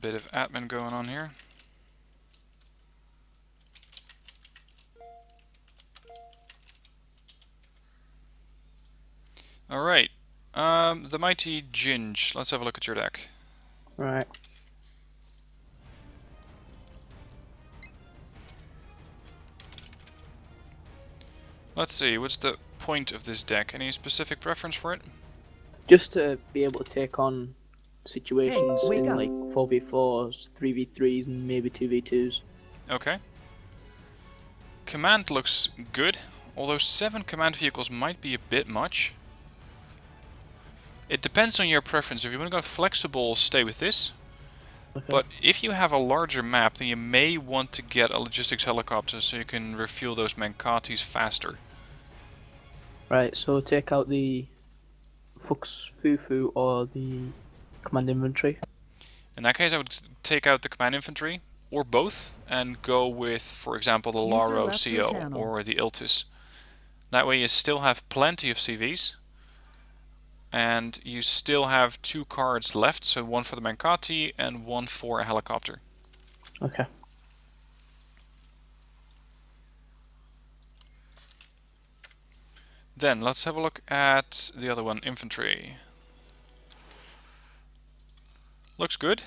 bit of admin going on here. Alright, the Mighty Ginge. Let's have a look at your deck. Right. Let's see, what's the point of this deck? Any specific preference for it? Just to be able to take on situations Hey, wake in up. like 4v4s, 3v3s, and maybe 2v2s. Okay. Command looks good, although 7 command vehicles might be a bit much. It depends on your preference. If you want to go flexible, stay with this. Okay. But if you have a larger map, then you may want to get a logistics helicopter so you can refuel those Mankatis faster. Right, so take out the Fux Fufu or the Command Infantry. In that case, I would take out the command infantry, or both, and go with, for example, the User Laro left your CO channel. or the Iltis. That way you still have plenty of CVs, and you still have 2 cards left, so one for the Mankati and one for a helicopter. Okay. Then let's have a look at the other one, infantry. Looks good.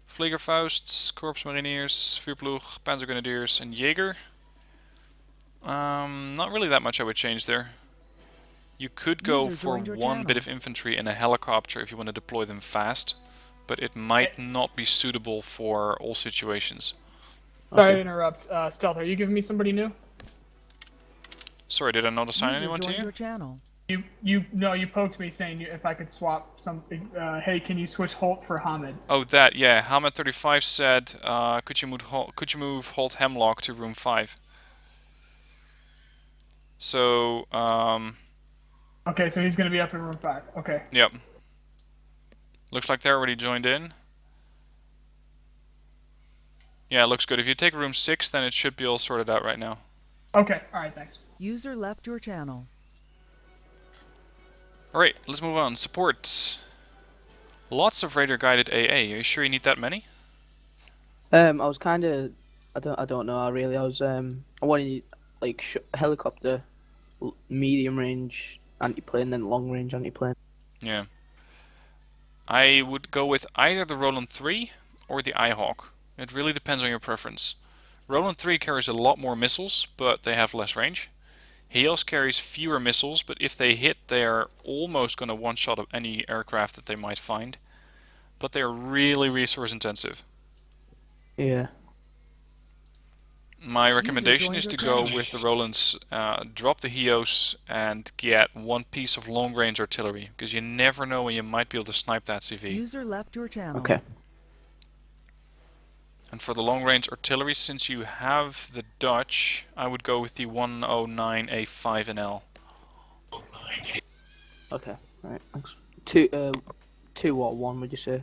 Fliegerfausts, Corps Mariniers, Vuurploeg, Panzergrenadiers and Jaeger. Not really that much I would change there. You could go User for joined your one bit channel. of infantry and a helicopter if you want to deploy them fast, but it might not be suitable for all situations. Sorry to Okay. interrupt. Stealth, are you giving me somebody new? Sorry, did I not assign User anyone to joined you? your channel. You poked me saying if I could swap something. Hey, can you switch Holt for Hamid? Oh, that, yeah. Hamid 35 said, could you move Holt Hemlock to room 5? So, Okay, so he's gonna be up in room 5. Okay. yep. Looks like they're already joined in. Yeah, it looks good. If you take room 6, then it should be all sorted out right now. Okay. All right. Thanks. User left your channel. Alright, let's move on. Support. Lots of radar guided AA. Are you sure you need that many? I was kind of, I don't know. I wanted like helicopter, medium range anti-plane, then long range anti-plane. Yeah. I would go with either the Roland 3 or the iHawk. It really depends on your preference. Roland 3 carries a lot more missiles, but they have less range. Heos carries fewer missiles, but if they hit, they are almost going to one-shot of any aircraft that they might find. But they are really resource intensive. Yeah. My recommendation is joined to your go channel. with the Rolands, drop the Heos, and get one piece of long-range artillery, because you never know when you might be able to snipe that CV. User left your channel. Okay. And for the long-range artillery, since you have the Dutch, I would go with the 109A5NL. Okay. Right. Thanks. Two or one? Would you say?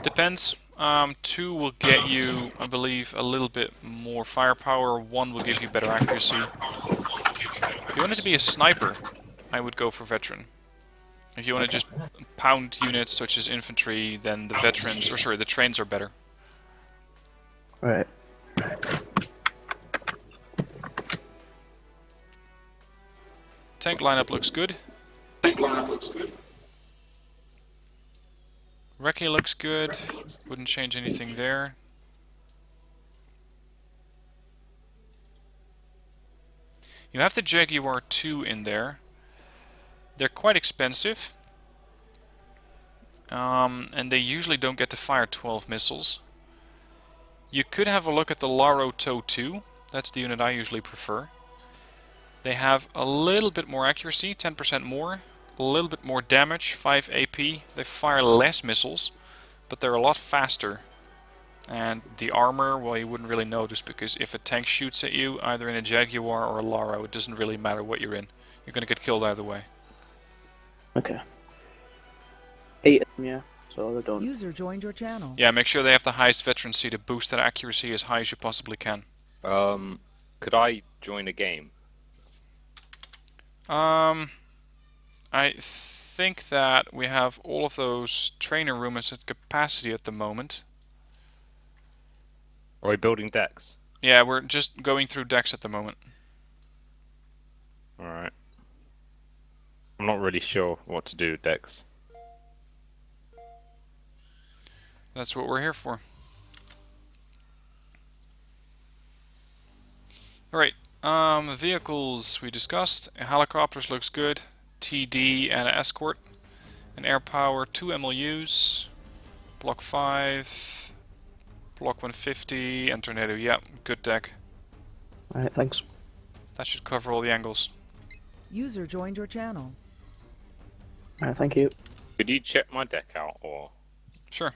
Depends. 2 will get you, I believe, a little bit more firepower. 1 will give you better accuracy. If you wanted to be a sniper, I would go for veteran. If you want to just pound units such as infantry, then the veterans, or sorry, the trains are better. Right. Tank lineup looks good. Recce looks good. Wouldn't change anything there. You have the Jaguar 2 in there. They're quite expensive. And they usually don't get to fire 12 missiles. You could have a look at the Laro TOW 2. That's the unit I usually prefer. They have a little bit more accuracy, 10% more. A little bit more damage, 5 AP. They fire less missiles, but they're a lot faster. And the armor, well, you wouldn't really notice, because if a tank shoots at you, either in a Jaguar or a Laro, it doesn't really matter what you're in. You're going to get killed either way. Okay. 8 of them, yeah. So they don't. User joined your channel. Yeah, make sure they have the highest veterancy to boost that accuracy as high as you possibly can. Could I join a game? I think that we have all of those trainer rooms at capacity at the moment. Are we building decks? Yeah, we're just going through decks at the moment. Alright. I'm not really sure what to do with decks. That's what we're here for. Alright, vehicles we discussed. Helicopters looks good. TD and an escort. An air power, 2 MLUs. Block 5. Block 150 and tornado. Yeah, good deck. Alright, thanks. That should cover all the angles. User joined your channel. Alright, thank you. Could you check my deck out, or...? Sure.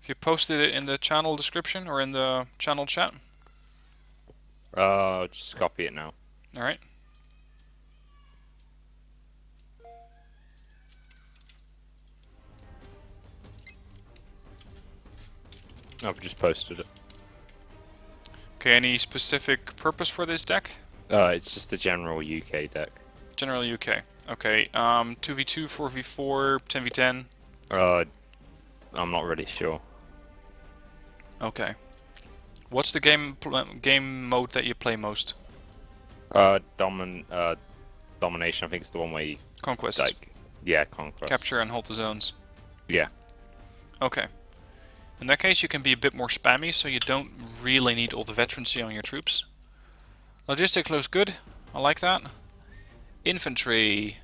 If you posted it in the channel description or in the channel chat. Just copy it now. Alright. I've just posted it. Okay, any specific purpose for this deck? It's just a general UK deck. Generally UK. Okay, 2v2, 4v4, 10v10. I'm not really sure. Okay. What's the game mode that you play most? Domination, I think it's the one where you, Conquest. like, yeah, conquest. Capture and hold the zones. Yeah. Okay. In that case, you can be a bit more spammy, so you don't really need all the veterancy on your troops. Logistics looks good. I like that. Infantry.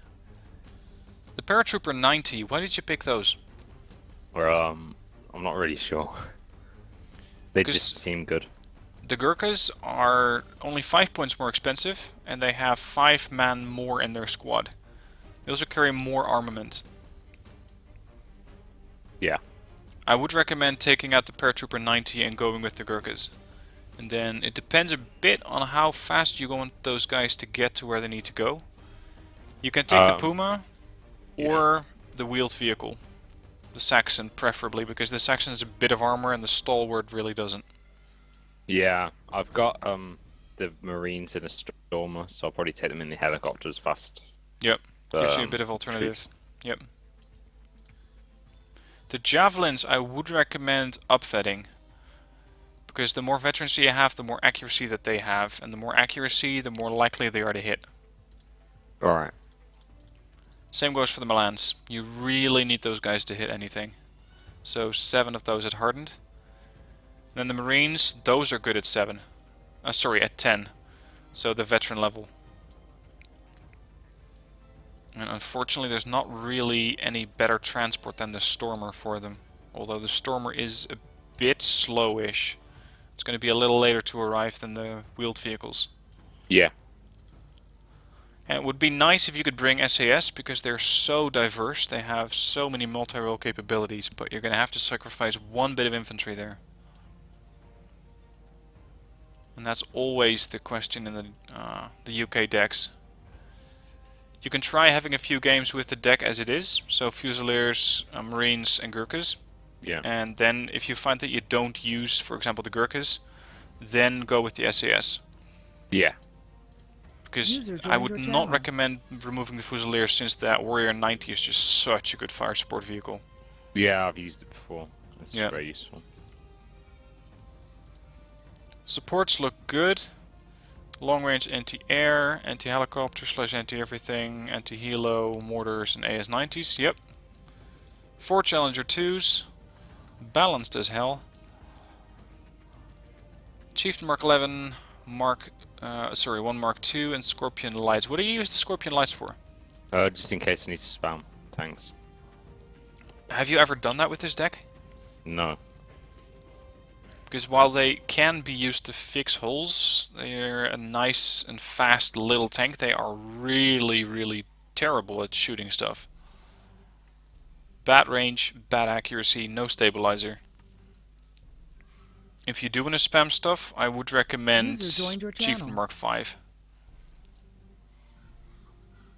The Paratrooper 90. Why did you pick those? Or, I'm not really sure. They 'Cause just seem good. The Gurkhas are only 5 points more expensive, and they have 5 man more in their squad. They also carry more armament. Yeah. I would recommend taking out the Paratrooper 90 and going with the Gurkhas. And then it depends a bit on how fast you want those guys to get to where they need to go. You can take the Puma or the wheeled vehicle. The Saxon preferably, because the Saxon has a bit of armor and the Stalwart really doesn't. Yeah, I've got the Marines in a Stormer, so I'll probably take them in the helicopters fast. Yep, gives you a bit of alternative. Yep. The Javelins I would recommend upvetting. Because the more veterancy you have, the more accuracy that they have. And the more accuracy, the more likely they are to hit. Alright. Same goes for the Milans. You really need those guys to hit anything. So 7 of those at hardened. Then the Marines, those are good at 7. Sorry, at 10. So the veteran level. And unfortunately there's not really any better transport than the Stormer for them. Although the Stormer is a bit slowish. It's going to be a little later to arrive than the wheeled vehicles. Yeah. And it would be nice if you could bring SAS, because they're so diverse, they have so many multi-role capabilities, but you're going to have to sacrifice one bit of infantry there. And that's always the question in the UK decks. You can try having a few games with the deck as it is, so Fusiliers, Marines and Gurkhas. Yeah. And then if you find that you don't use, for example, the Gurkhas, then go with the SAS. Yeah. Because User I joined would your not channel. recommend removing the Fusiliers, since that Warrior 90 is just such a good fire support vehicle. Yeah, I've used it before. It's Yeah. very useful. Supports look good. Long range anti-air, anti-helicopter / anti-everything, anti-helo, mortars and AS-90s, yep. 4 Challenger 2s. Balanced as hell. Chieftain Mark 11, one Mark 2 and Scorpion Lights. What do you use the Scorpion Lights for? Just in case I need to spam. Thanks. Have you ever done that with this deck? No. Because while they can be used to fix holes, they're a nice and fast little tank. They are really, really terrible at shooting stuff. Bad range, bad accuracy, no stabilizer. If you do want to spam stuff, I would recommend User joined your Chieftain channel. Mark 5.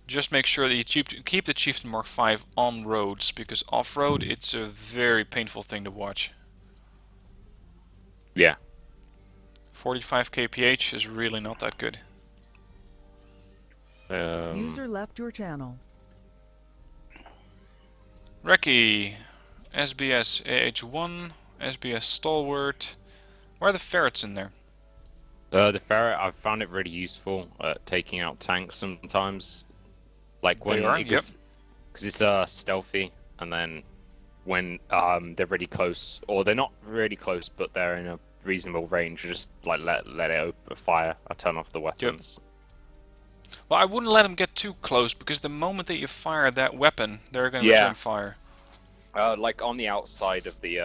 Just make sure that you keep the Chieftain Mark 5 on roads, because off-road it's a very painful thing to watch. Yeah. 45 kph is really not that good. User left your channel. Recce, SBS AH1, SBS Stalwart. Why are the ferrets in there? The ferret, I've found it really useful at taking out tanks sometimes. Like when They are, yep. because it's stealthy, and then when they're really close, or they're not really close, but they're in a reasonable range, just like let it open fire. I turn off the weapons. Well, I wouldn't let them get too close, because the moment that you fire that weapon, they're going to Yeah. return fire. Like on the outside of the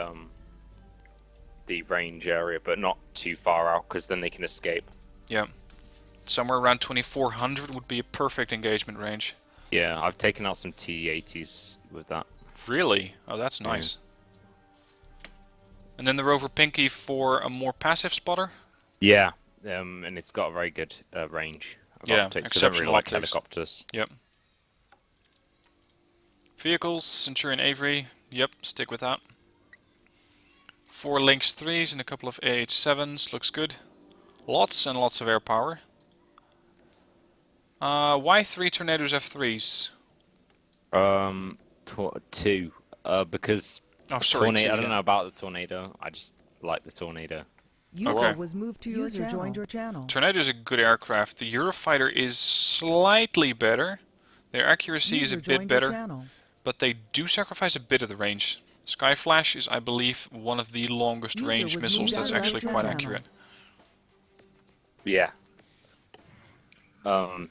range area, but not too far out, because then they can escape. Yeah. Somewhere around 2400 would be a perfect engagement range. Yeah, I've taken out some T-80s with that. Really? Oh, that's nice. And then the Rover Pinky for a more passive spotter? Yeah, and it's got a very good range of Yeah, optics. I don't really exceptional like optics. helicopters. Yep. Vehicles, Centurion Avery. Yep, stick with that. 4 Lynx 3s and a couple of AH7s. Looks good. Lots and lots of air power. Why 3 Tornadoes F3s? Two. Because Oh, sorry, tornado. 2, I don't yeah. know about the tornado. I just like the tornado. User Okay. was moved to your channel. Joined your channel. Tornado is a good aircraft. The Eurofighter is slightly better. Their accuracy is a bit joined your better, channel. but they do sacrifice a bit of the range. Skyflash is, I believe, one of the longest User range was missiles moved that's out of actually your quite channel. accurate. Yeah. The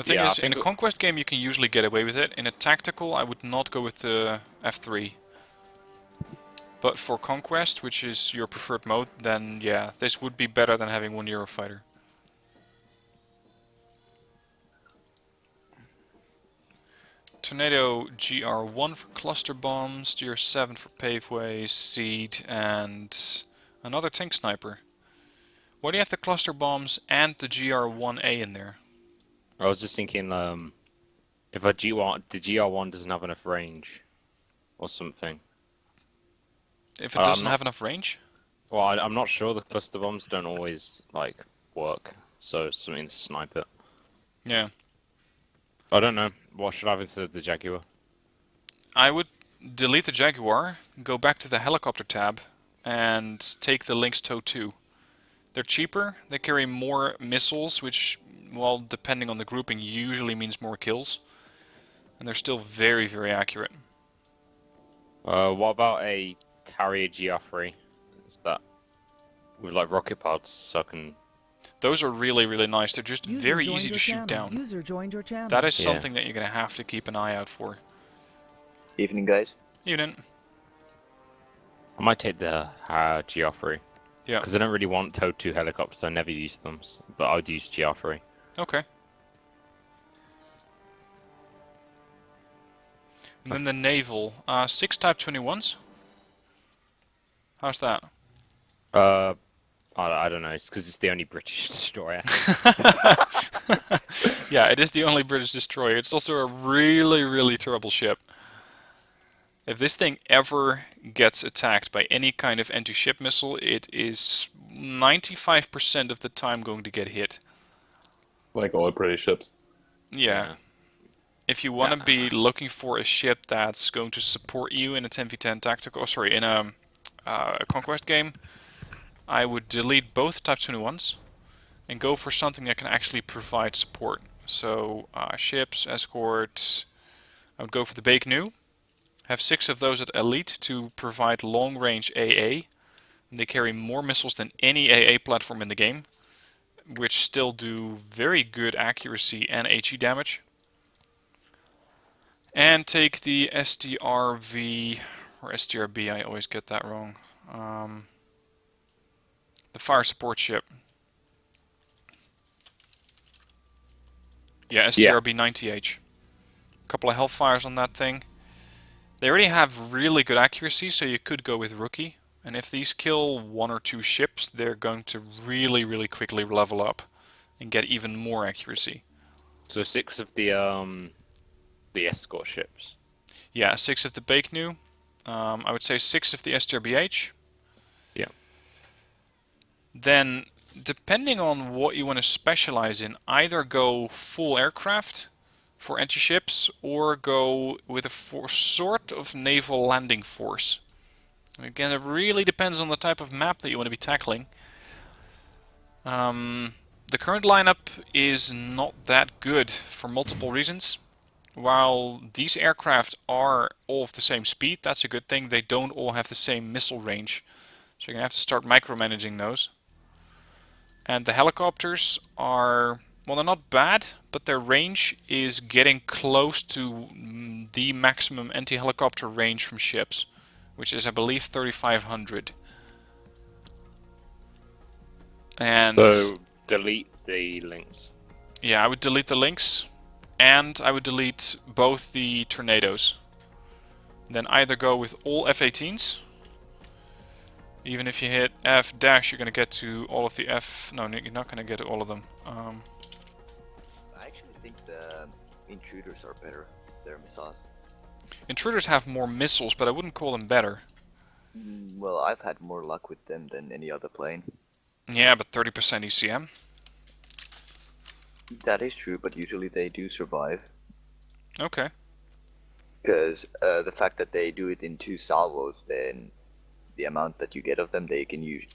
thing Yeah, I is, in a think conquest game you can usually get away with it. In a tactical, I would not go with the F3. But for conquest, which is your preferred mode, then yeah, this would be better than having one Eurofighter. Tornado GR1 for cluster bombs, GR7 for paveways, seed, and another tank sniper. Why do you have the cluster bombs and the GR1A in there? I was just thinking, if the GR1 doesn't have enough range, or something. If it doesn't have enough range? Well, I'm not sure. The cluster bombs don't always like work, so something to snipe it. Yeah. I don't know. What should I have instead of the Jaguar? I would delete the Jaguar, go back to the helicopter tab, and take the Lynx TOW 2. They're cheaper, they carry more missiles, which, well, depending on the grouping, usually means more kills. And they're still very, very accurate. What about a Harrier GR3? Is that with like rocket pods, so I can... Those are really, really nice. They're just User very joined easy your to shoot channel. down. User joined your channel. That is Yeah. something that you're going to have to keep an eye out for. Evening, guys. You didn't? I might take the GR3. Yeah. Because I don't really want TOW 2 helicopters, I never use them, but I would use GR3. Okay. And then the Naval. 6 Type 21s. How's that? I don't know, it's because it's the only British destroyer. Yeah, it is the only British destroyer. It's also a really, really terrible ship. If this thing ever gets attacked by any kind of anti-ship missile, it is 95% of the time going to get hit. Like all British ships. Yeah. If you want to be looking for a ship that's going to support you in a 10v10 tactical, in a conquest game, I would delete both Type 21s and go for something that can actually provide support. So ships, escorts. I would go for the Bake New. Have 6 of those at Elite to provide long-range AA. And they carry more missiles than any AA platform in the game, which still do very good accuracy and HE damage. And take the STRV, or STRB, I always get that wrong. The fire support ship. Yeah, STRB 90H. A couple of Hellfires on that thing. They already have really good accuracy, so you could go with Rookie. And if these kill 1 or 2 ships, they're going to really, really quickly level up and get even more accuracy. So 6 of the escort ships. Yeah, 6 of the Bake New. I would say 6 of the STRBH. Yeah. Then, depending on what you want to specialize in, either go full aircraft for anti-ships, or go with a sort of naval landing force. Again, it really depends on the type of map that you want to be tackling. The current lineup is not that good for multiple reasons. While these aircraft are all of the same speed, that's a good thing. They don't all have the same missile range. So you're going to have to start micromanaging those. And the helicopters are, well, they're not bad, but their range is getting close to the maximum anti-helicopter range from ships, which is, I believe, 3,500. And So delete the links. yeah, I would delete the links, and I would delete both the tornadoes. Then either go with all F-18s. Even if you hit F dash, you're going to get to all of the F. No, you're not going to get to all of them. I actually think the intruders are better. Their missiles. Intruders have more missiles, but I wouldn't call them better. Well, I've had more luck with them than any other plane. Yeah, but 30% ECM. That is true, but usually they do survive. Okay. Because the fact that they do it in 2 salvos, then the amount that you get of them, they can use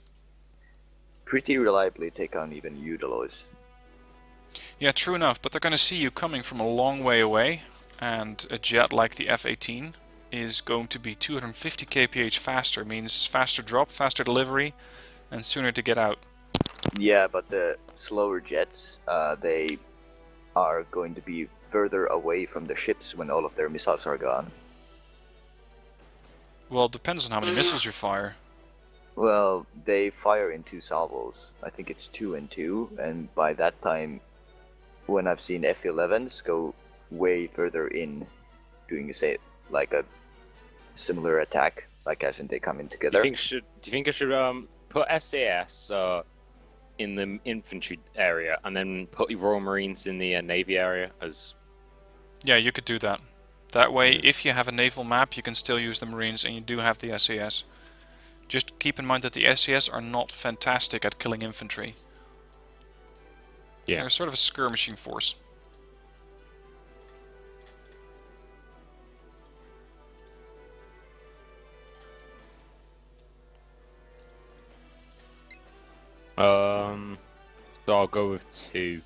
pretty reliably take on even Udalos. Yeah, true enough, but they're going to see you coming from a long way away, and a jet like the F-18 is going to be 250 kph faster, means faster drop, faster delivery, and sooner to get out. Yeah, but the slower jets, they are going to be further away from the ships when all of their missiles are gone. Well, it depends on how many missiles you fire. Well, they fire in 2 salvos. I think it's 2 and 2, and by that time, when I've seen F-11s go way further in, doing say like a similar attack, like as in they come in together. Do you think I should put SAS in the infantry area and then put the Royal Marines in the Navy area as? Yeah, you could do that. That way, if you have a naval map, you can still use the Marines, and you do have the SAS. Just keep in mind that the SAS are not fantastic at killing infantry. Yeah. They're sort of a skirmishing force. So I'll go with 2.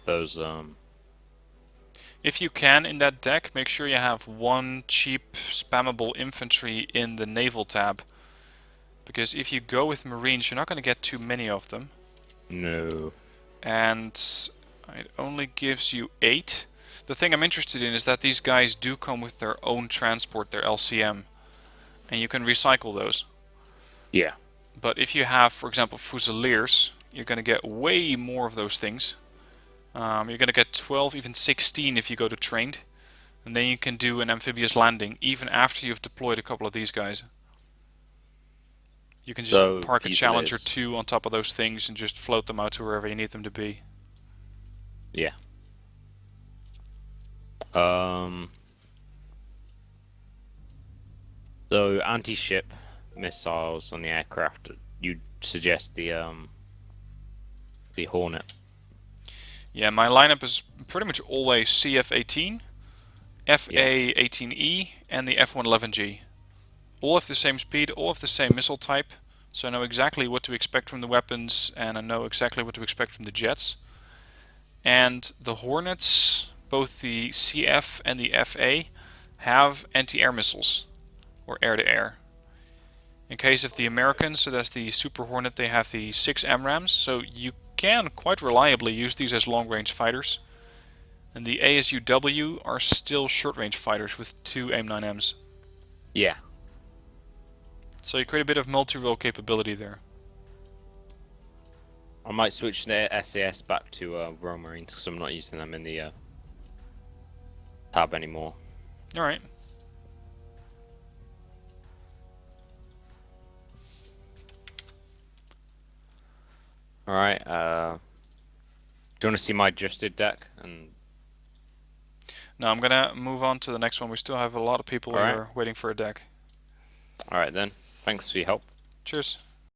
Those If you can, in that deck, make sure you have 1 cheap spammable infantry in the naval tab. Because if you go with Marines, you're not going to get too many of them. No. And it only gives you 8. The thing I'm interested in is that these guys do come with their own transport, their LCM. And you can recycle those. Yeah. But if you have, for example, Fusiliers, you're going to get way more of those things. You're going to get 12, even 16 if you go to trained. And then you can do an amphibious landing, even after you've deployed a couple of these guys. You can just park a Challenger 2 on top of those things and just float them out to wherever you need them to be. Yeah. So anti-ship missiles on the aircraft. You suggest the Hornet. Yeah, my lineup is pretty much always CF-18, FA-18E, and the F-111G. All have the same speed, all have the same missile type, so I know exactly what to expect from the weapons, and I know exactly what to expect from the jets. And the Hornets, both the CF and the FA, have anti-air missiles, or air-to-air. In case of the Americans, so that's the Super Hornet, they have the 6 AMRAAMs, so you can quite reliably use these as long-range fighters. And the ASUW are still short-range fighters with 2 AIM-9Ms. Yeah. So you create a bit of multi-role capability there. I might switch the SAS back to Royal Marines because I'm not using them in the tab anymore. Alright. Alright, do you want to see my adjusted deck? And Now I'm gonna move on to the next one. We still have a lot of people who are waiting for a deck. Alright then, thanks for your help. Cheers.